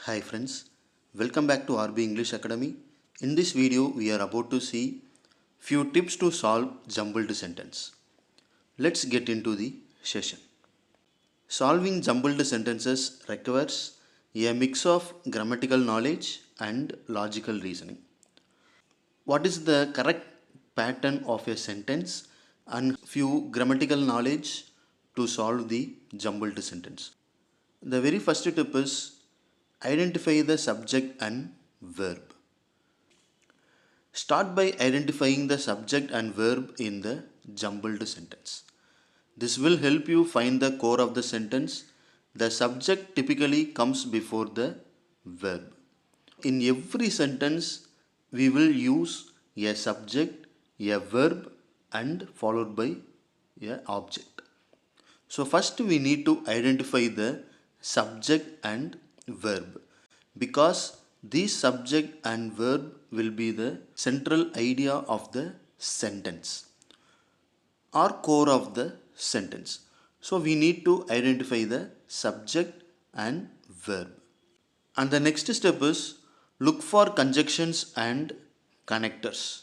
Hi friends, welcome back to RB English Academy. In this video, we are about to see few tips to solve jumbled sentence. Let's get into the session. Solving jumbled sentences requires a mix of grammatical knowledge and logical reasoning. What is the correct pattern of a sentence and few grammatical knowledge to solve the jumbled sentence. The very first tip is identify the subject and verb. Start by identifying the subject and verb in the jumbled sentence. This will help you find the core of the sentence. The subject typically comes before the verb. In every sentence, we will use a subject, a verb, and followed by a object. So first we need to identify the subject and verb because this subject and verb will be the central idea of the sentence or core of the sentence. So we need to identify the subject and verb. And the next step is look for conjunctions and connectors.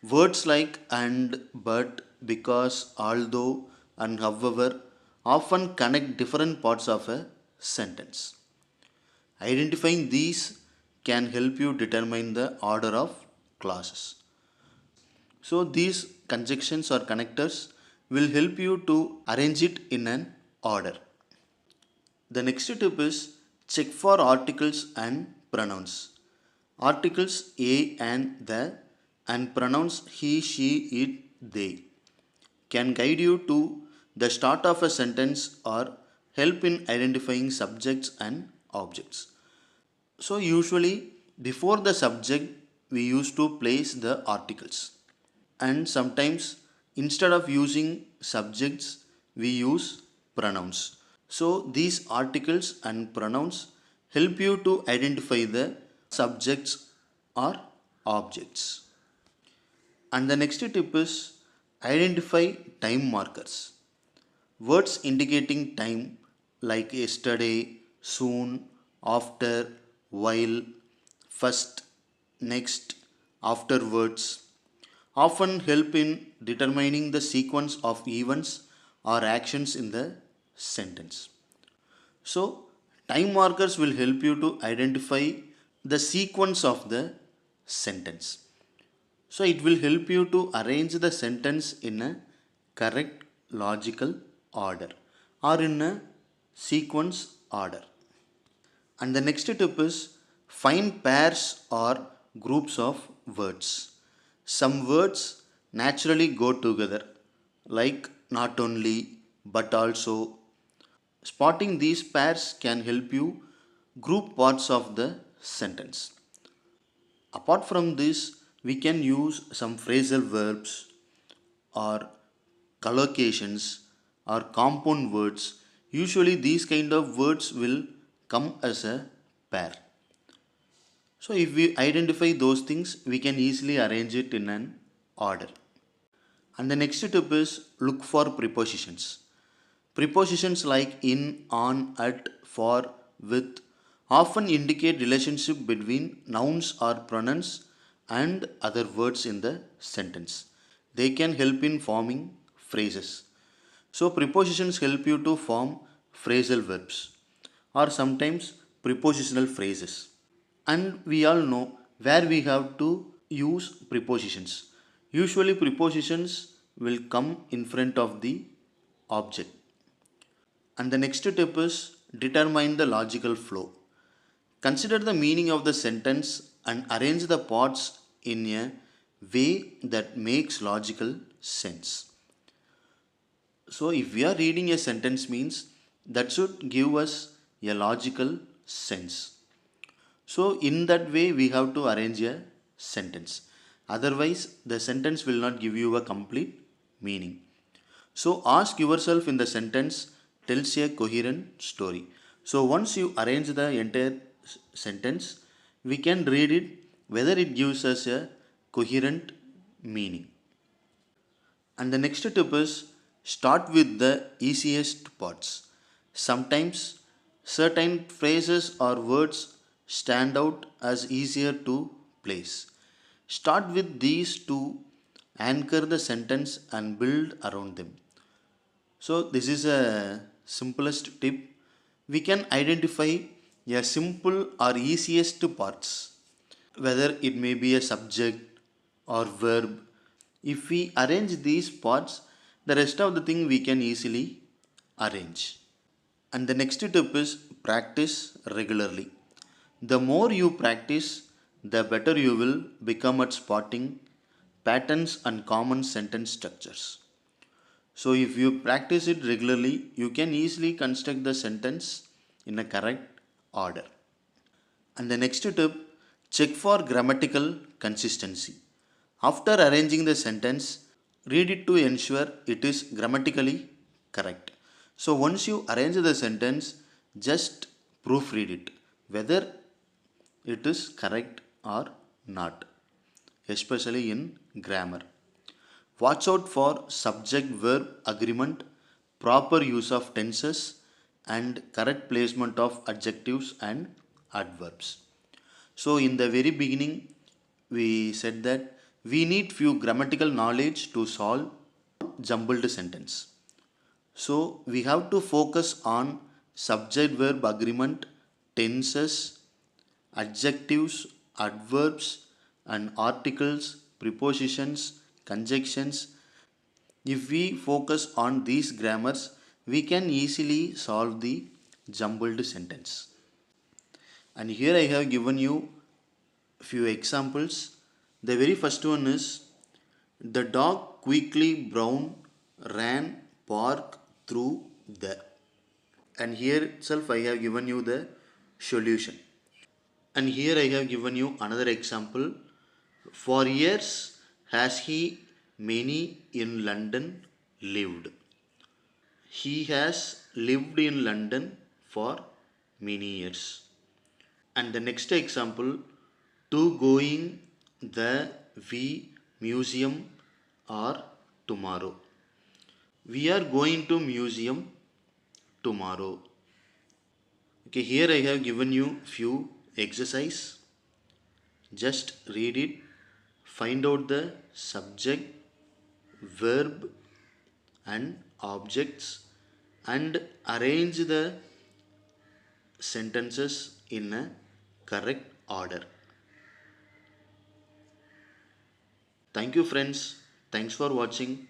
Words like and, but, because, although, and however often connect different parts of a sentence. Identifying these can help you determine the order of clauses. So these conjunctions or connectors will help you to arrange it in an order. The next tip is check for articles and pronouns. Articles a and the and pronouns he, she, it, they can guide you to the start of a sentence or help in identifying subjects and objects. So usually before the subject we used to place the articles and sometimes instead of using subjects we use pronouns. So these articles and pronouns help you to identify the subjects or objects. And the next tip is identify time markers. Words indicating time like yesterday, soon, after, while, first, next, afterwards often help in determining the sequence of events or actions in the sentence. So, time markers will help you to identify the sequence of the sentence. So, it will help you to arrange the sentence in a correct logical order or in a sequence order. And the next tip is find pairs or groups of words. Some words naturally go together, like not only but also. Spotting these pairs can help you group parts of the sentence. Apart from this, we can use some phrasal verbs or collocations or compound words. Usually these kind of words will come as a pair. So if we identify those things, we can easily arrange it in an order. And the next tip is look for prepositions. Prepositions like in, on, at, for, with often indicate relationship between nouns or pronouns and other words in the sentence. They can help in forming phrases. So prepositions help you to form phrasal verbs or sometimes prepositional phrases. And we all know where we have to use prepositions. Usually prepositions will come in front of the object. And the next tip is determine the logical flow. Consider the meaning of the sentence and arrange the parts in a way that makes logical sense. So if we are reading a sentence means that should give us a logical sense. So in that way we have to arrange a sentence. Otherwise the sentence will not give you a complete meaning. So ask yourself in the sentence tells a coherent story. So once you arrange the entire sentence, we can read it whether it gives us a coherent meaning. And the next tip is start with the easiest parts. Sometimes Certain phrases or words stand out as easier to place. Start with these to anchor the sentence and build around them. So this is a simplest tip. We can identify a simple or easiest parts, whether it may be a subject or verb. If we arrange these parts, the rest of the thing we can easily arrange. And the next tip is practice regularly. The more you practice, the better you will become at spotting patterns and common sentence structures. So, if you practice it regularly, you can easily construct the sentence in a correct order. And the next tip, check for grammatical consistency. After arranging the sentence, read it to ensure it is grammatically correct. So once you arrange the sentence, just proofread it whether it is correct or not, especially in grammar. Watch out for subject verb agreement, proper use of tenses, and correct placement of adjectives and adverbs. So, in the very beginning, we said that we need few grammatical knowledge to solve jumbled sentence. So, we have to focus on subject verb agreement, tenses, adjectives, adverbs, and articles, prepositions, conjunctions. If we focus on these grammars, we can easily solve the jumbled sentence. And here I have given you few examples. The very first one is the dog quickly brown ran park through the. And here itself I have given you the solution. And here I have given you another example. For years has he many in London lived. He has lived in London for many years. And the next example, to going the we museum or tomorrow. We are going to museum tomorrow. Okay, here I have given you few exercise. Just read it, find out the subject, verb and objects and arrange the sentences in a correct order. Thank you friends. Thanks for watching.